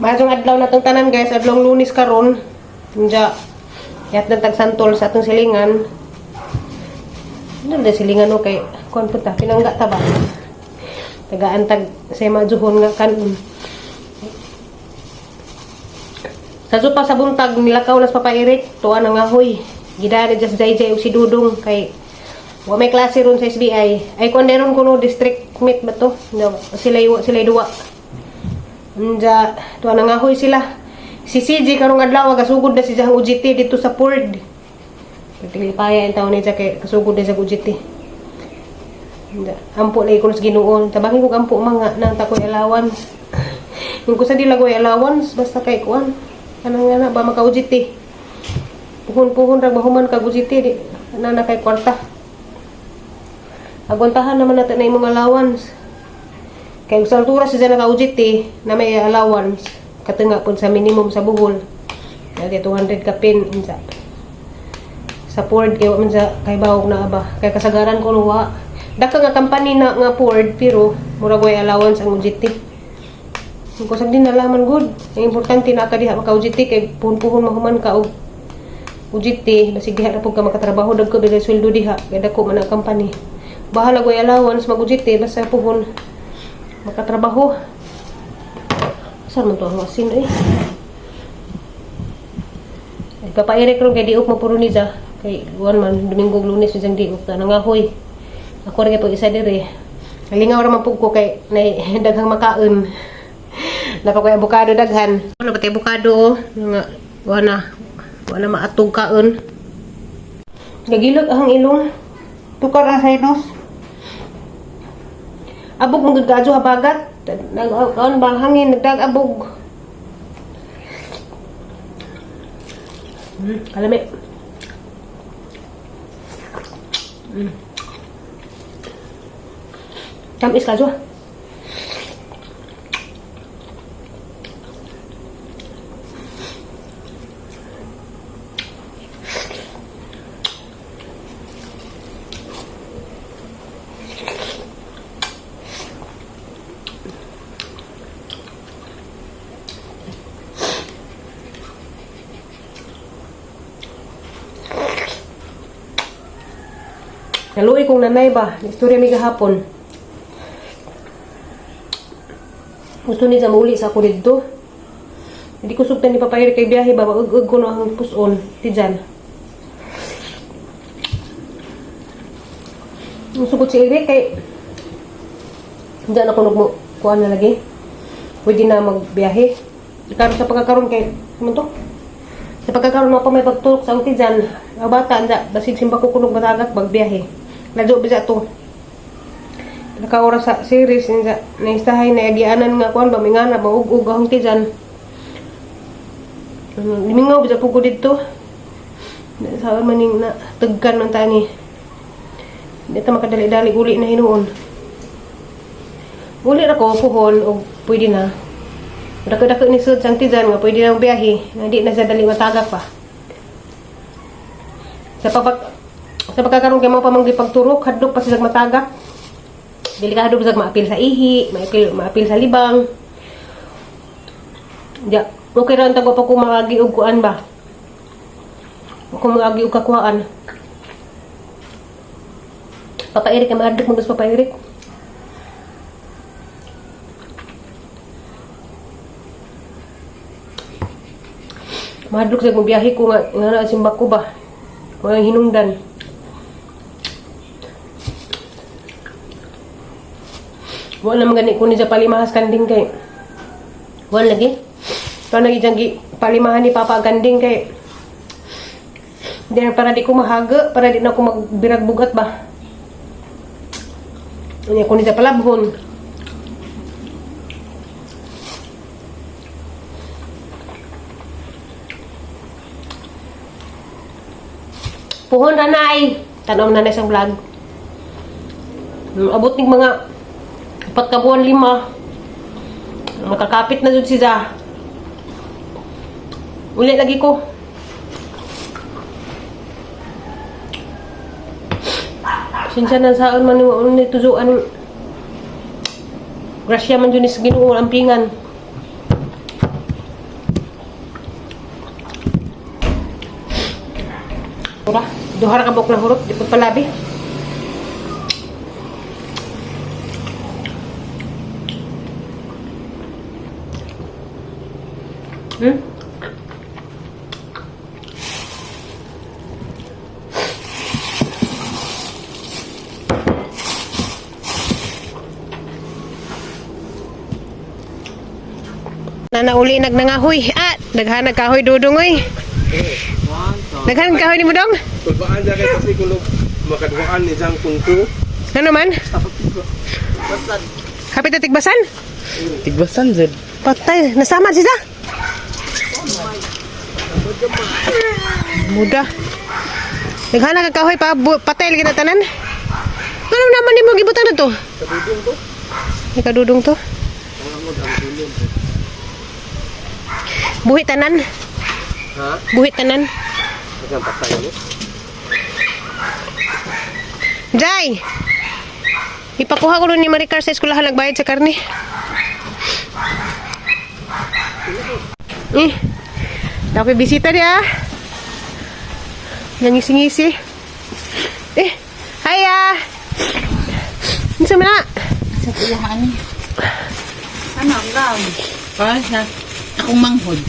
Masong adlaw na itong tanan guys, adlong Lunes karon. Diya, yat na tagsantol sa atong silingan. Ano na silingan no kay kuan punta, pinangga ta ba? Tagaan tag sa majuhon nga kanon. Sa supa sa buntag nilakaw nas Papa Eric, tuwa na nga hoy. Gidari just JJ og si Dudong kay wa may klase ron sa SBI. Ay kuan deron kuno district meet ba to? No, sila duwa. Anja, tuwa na nga hoy sila. Si CJ karong adlaw kasugod na si Jang UGT dito sa Ford. Pagtilipaya ang taon niya kay kasugod na sa UGT. Anja, ampo lay kuno sa Ginoo. Tabangin ko ampo mga nang takoy allowance. Yung ko sa dilagoy allowance basta kay kuan. Kanang nga na ba maka UGT. Puhon-puhon ra mahuman kag UGT di na kay kwarta. Agwantahan naman natin na imong allowance. Kaya sa altura siya naka-UGT na may allowance. Katunga po sa minimum sa buhol. Kaya 200 ka pin. Sa Ford, kaya man sa kay bawog na aba. Kaya kasagaran ko nuwa. Daka nga company na nga Ford, pero murag way allowance ang UGT. Kung kusag din nalaman good. Ang importante na ka diha maka-UGT kay puhon-puhon mahuman ka og UGT. Basig diha na po ka makatrabaho. Dagko dili sweldo diha. Kaya dako man ang company. Bahala way allowance mag-UGT basta puhon makatrabaho. Saan man to ang asin eh? Papa Eric ron kay diop mapuro ni Za. Kay buwan man Domingo Lunes isang diop na nangahoy. Ako rin po isa dire. Lingaw ra man pug ko kay nay daghang makaon. Napakay avocado daghan. Ano pati avocado nga wala maatog kaon. Gagilot ang ilong. Tukar ang sinus. Abog mong gadyo habagat. Nag-aon bang hangin, nagdag-abog. Kalami. Tamis kadyo. Naluoy kong nanay ba, istorya mi gahapon. Gusto ni sa mauli sa ako dito. Hindi ko sugtan ni Papa Eric kay biyahe ba, mag-ug ko na ang puson, ti dyan. Ang sugot si Eric kay dyan ako nagkuhan na lagi. Pwede na magbiyahe. Karon sa pagkakaroon kay, ano to? Sa pagkakaroon mo pa may pagtulog sa uti dyan. Ang bata, basig simba ko kunog matagak, magbiyahe. Nadyo bisa to. Nakaoras sa series na istahay na agianan nga kuan ba mingana maug-ug ang tijan. Limingaw bisa pugo dito. Sa maning na tagkan man tani. Dito makadali-dali uli na hinuon. Uli ra ko puhon og pwede na. Dako-dako ni sud sang tijan nga pwede na biyahe. Hindi na sa dali matagak pa. Sa pagkakaroon kay mga pamanggi pagturok, hadlok pa silang matagak. Delikado bisag maapil sa ihi, maapil sa libang. Diya, okay ra antag pa ko maagi og kuan ba. Kung maagi og kakuhaan. Papa Eric, mahadlok mo dos Papa Eric. Mahadlok sa biyahe ko nga simbak ko ba. Walang hinungdan. Wala naman gani kung niya palimahas kanding kay wala lagi. Wala lagi dyan palimahan ni Papa kanding kay hindi na para di ko mahaga, para di na ako magbirag bugat ba. Kanya kung niya palabhon. Puhon nanay. Tanong nanay sa vlog. Abot ng mga 4 ka buwan 5. Makakapit na dun siya. Uli lagi ko. Sinsya na saan man yung tuzuan. Grasya man dun is Ginoo ang pingan. Ura, duha ra ka buok na hurot, di pa palabi. Nanauli nagnangahoy. Ah, daghan kahoy dudong oy. Daghan kahoy ni mo dong. Kulbaan dyan kasi kung makaduhaan ni Jang Tungtu. Ano man? Hapit na tigbasan? Tigbasan, Zed. Patay, nasama siya. Muda. Daghan ka kahoy pa patay lagi na tanan. Ano naman ni mo gibutan na to? Kadudong to. Ay kadudong to. Buhi tanan. Ha? Buhi tanan. Ang patay mo. Jai! Ipakuha ko nun ni Maricar sa eskwelahan nagbayad sa karne. Dapat bisita dia. Nangisi-ngisi. Hiya! Ano na? Sa kuyahan ni. Ano ang gawin? Sa akong manghod.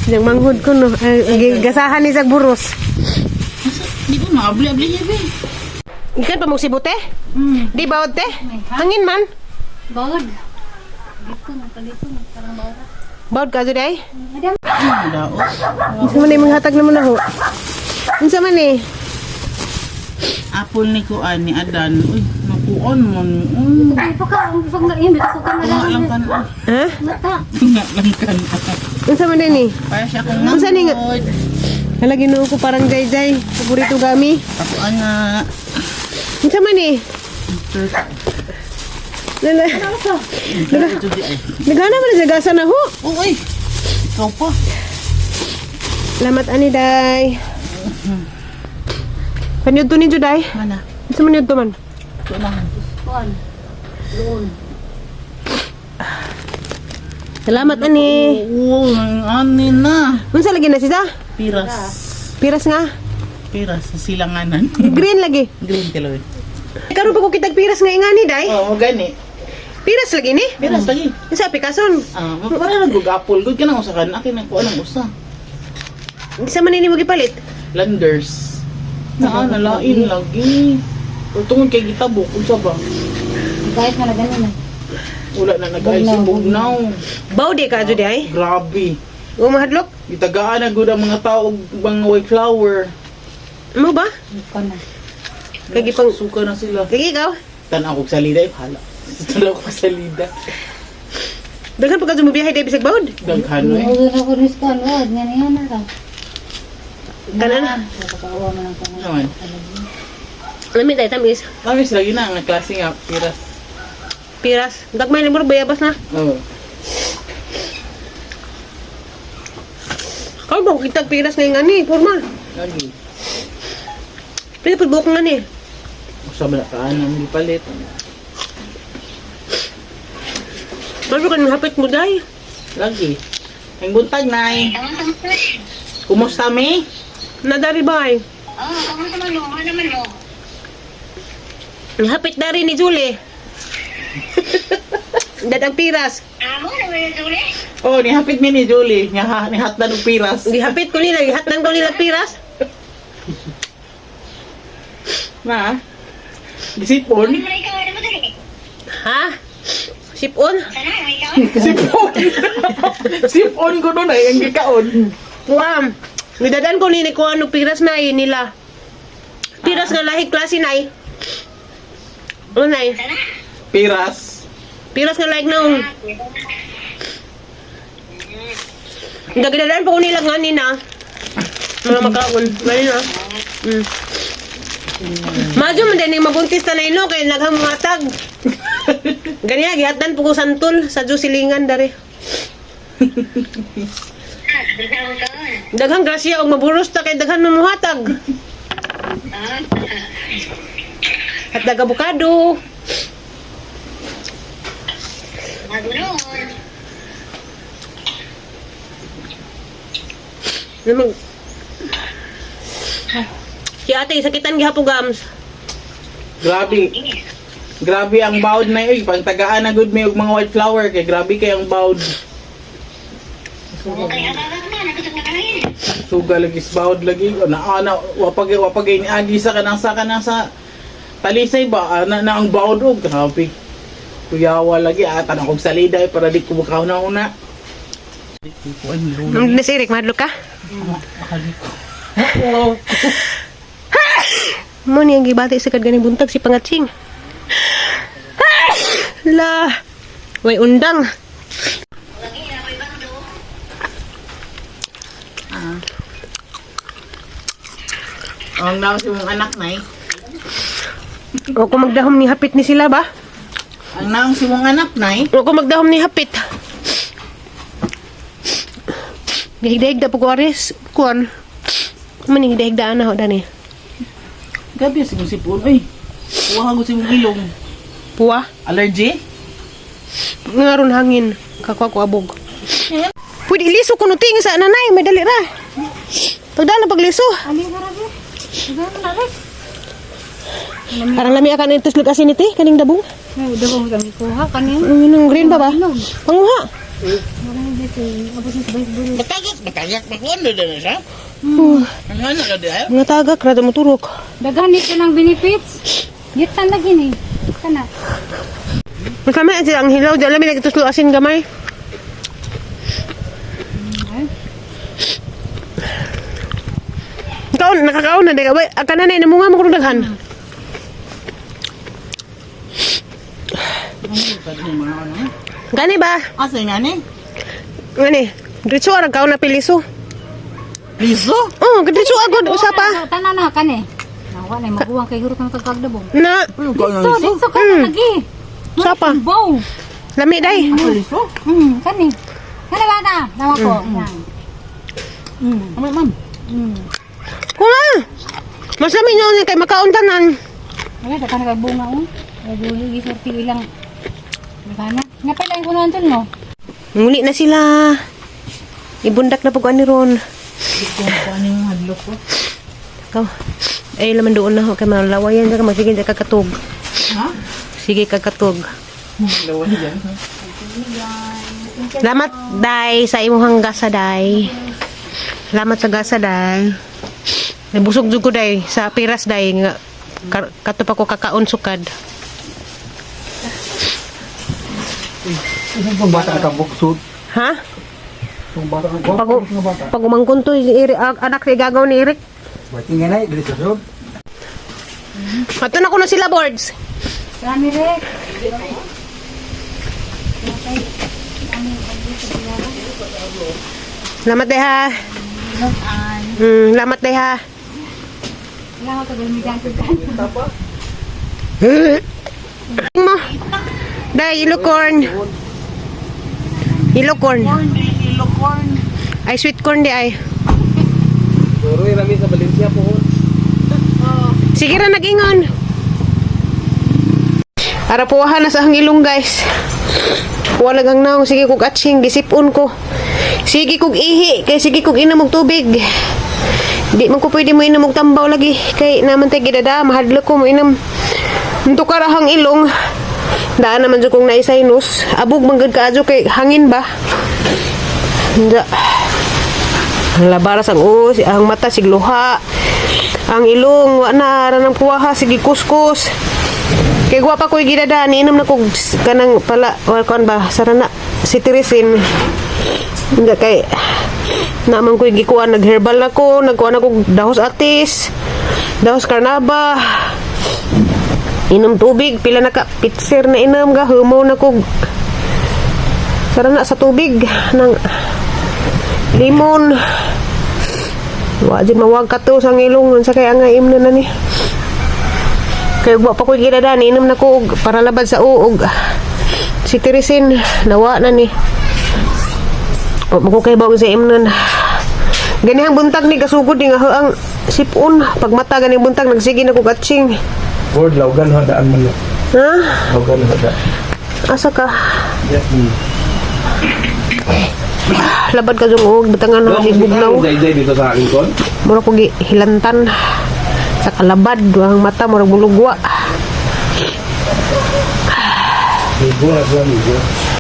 Yang manghod ko no. Gasahan ni sa buros. Di ba maabli-abli niya ba? Ikan pa mo si Bute? Di bawad te? Hangin man. Bawad. Dito, parang bawad. Bawad ka dyan ay? Ano daw? Isa man ay manghatag naman ako. Isa man eh. Apple ni Kuan ni Adan. Uy, nakuon mo. Ay, pag ngayon, dito ko ka na Nga lang kan. Ha? Mata. Nga lang kan. Isa man din eh. Para siya akong Unsa ni nga? manghod. Halagi no ko parang jay-jay. Paborito gami. Ako ana. Isa man eh. Lala. Ito di ay. Nagana man sa gasa na ho. Uy, ikaw pa. Lamat ani day. Panyod to ni Juday. Mana? Isa man yun to man. Tunahan. Kuan. Doon. Salamat ani. Oo, ani na. Unsa lagi na siya? Piras. Piras nga. Piras sa silanganan. Green lagi. Green teloy. Karon pa ko kitag piras nga ingani day. Oo, gani. Piras lagi ni. Piras lagi. Isa apikason. Ah, para nag-apple. Good ka na usa kan. Akin ang kuan ang usa. Isa man ini mo gipalit. Landers. Nalain lagi. O tungod kay gitabok, unsa ba? Kahit na ganun na. Wala na nag-ay si Bugnaw. Bawdi ka Juday. Grabe. O mahadlok. Gitagaan na gud ang mga tao og mga white flower. Mo ba? Kuan na. Lagi pang Suka na sila. lagi ikaw. Tanaw ko sa lida, hala. Tanaw ko sa lida. Daghan pa ka sumabiyahe day bisag bawd. Daghan eh. Ulo na ko rin sa kuan. Wad, nga niya na lang. Kanan. Nakakaawa mo lang ka na. Naman. Lami tay tamis. Tamis lagi na ang klase nga piras. Piras. Dagmay limor bayabas na. Oo. Kau ba kitag piras nga ingani formal. Lagi. Pwede pud buok nga ni. Usa ba na kaan ang gipalit. Bago ka nang hapit mo day. Lagi. Ang buntag nay. Kumusta mi? Nadari bay. Kamusta man mo? Ano naman mo? Ang hapit na rin ni Julie. Dadang piras. Amo naman yung tuli? Oh, nihapit mi ni Julie. Nihatdan og piras. Gihapit ko nila, gihatnang daw nila piras. Na. Gisipon. Ano ikaw? Ano mo tuli? Ha? Sipon? Sana, ikaw? Sipon. Sipon ko doon ay ang gikaon. Kuam. Nidadan ko ni ko ano piras na nila. Piras nga lahi klase na Ano na Piras. Piras nga lahi naong. Dagdadan pa ko nila nga ni na. Mga makaon. Gani na. Madyo man din yung mabuntis na ino kaya naghamuhatag. Ganyan, gihatdan po ko santol sa Jusilingan dari. Daghang grasya og maburos ta kay daghan mamuhatag. At dagabukado. Magunon. Namang Si ate, sakitan gihapon gams. Grabe. Grabe ang bawd na yun. Pag tagaan na good may og mga wildflower kay grabe kay ang bawd. Okay, agad na. Nagkatag na kayo. Suga lagi sa bawd lagi. Wapag ni agi sa talisay ba na ang bawd og grabe. Kuyawa lagi tanang kog salida para di ko mukaw na una. Nasirik, madlo ka? Mo niyang gibati sa kadganing buntag si Pangatsing. La. Way undang. Lagi na may bando. Ang daw si mong anak nay. O kung magdahom ni hapit ni sila ba? Ang naong si mong anak nay. O kung magdahom ni hapit. Gahigdahig da po kuwaris. Kuwan. Maning gahigdaan na ho dani. Gabi si mong sipon. Ay. Kuha ko si mong ilong. Puwa. Allergy? Ngaron hangin. Kakwa ko abog. Pwede iliso ko nuting sa nanay. May dali ra. Pagdala pagliso. Parang lami akan ito slug asin iti. Kaning dabong. Ay, daw kami kuha kanin. Yung green pa ba? Panguha. Batagak ba ko? Ano na siya? Ang ano ka di Mga tagak. Rada mo turok. Daganit ka ng benefits. Yitan na gini. Kana. Masama ang hilaw. Diyan lami nag ito slug asin gamay. Kaon, nakakaon na. Akan na na namunga mo kung daghan. Gani ba? Asa nga ni? Gani. Diretso arag kaon na piliso. Liso? Oh, diretso agod usapa. Tanan na kani. Nawa na maguwang kay guro kang kagdabong. Na So, dito ka lagi. sapa. Bow. Lami day. Liso? Kani. Kani ba na? Nawa ko. Amay ma'am. Kuma. Mas lami nyo kay makaon tanan. Ay, dakan kay bunga oh. Ay, duli gisorti ilang. Kana. Nga pala yung kuno anton mo. Muli na sila. Ibundak na pag-ani ron. Ano yung hadlok ko? Ikaw. Ay, laman doon na ako. Kaya malawayan ka. Sige ka kakatog. Ha? Sige kakatog. Lawan yan. Salamat, Day, sa imuhang gasa, Day. Salamat sa gasa, Day. Nabusog jud ko, Day. Sa piras, Day. Nga, kato pa ko kakaon sukad. Itong bata ka buksod. Ha? Itong bata ka Pag umangkon to, anak si gagaw ni Eric. Bati nga na, dili sa sod. Ato na ko na sila, boards. Kani rek. Salamat, Day, ha. Salamat, Day, ha. Wala ko tagal kan. Mo. Day, yellow corn. Yellow corn. Yellow corn. Ay, sweet corn, di ay. Pero rami sa Valencia po. Sige ra nag-ingon. Para puwahan na sa hangilong, guys. Wala gang naong. Sige kog atsing. Gisipon ko. Sige kog ihi. Kay sige kog inom og tubig. Di man ko pwede mo inom og tambaw lagi. Kay naman tay gidada. Mahadlo ko mo inom. Nto karahang ilong. Daan naman dyan kong naisinus. Abog manggad ka adyo kay hangin ba? Hindi. Ang labaras ang ang mata sigluha. Ang ilong wa na ranang kuwaha sige kuskus. Kay guwa pa ko'y gidadaan inom na kog kanang pala or kon ba sarana cetirizine. Hindi kay naman ko'y gikuan nagherbal na ko, nagkuan ako dahos atis, dahos karnaba. Inom tubig, pila na ka pitser na inom ga humaw na kog sarana sa tubig ng limon. Wajib mawag ka to sa ngilong sa kaya nga imna na ni. Kaya wa pa ko gidadaan inom na ko para labad sa uog. Cetirizine nawa na ni. O mo kay bawag sa imnon. Ganihang buntag ni kasugod ni nga ang sipon. Pag mata ganing buntag nagsige na ko katsing. Board lawgan hadaan man. Ha? Lawgan hada. Asa ka? Yes. Labad ka jung og butangan na si bugnaw. Dai dito sa akin kon. Mura ko hilantan sa alabad, ang mata mo bulugwa. Ligo na lang, ligo.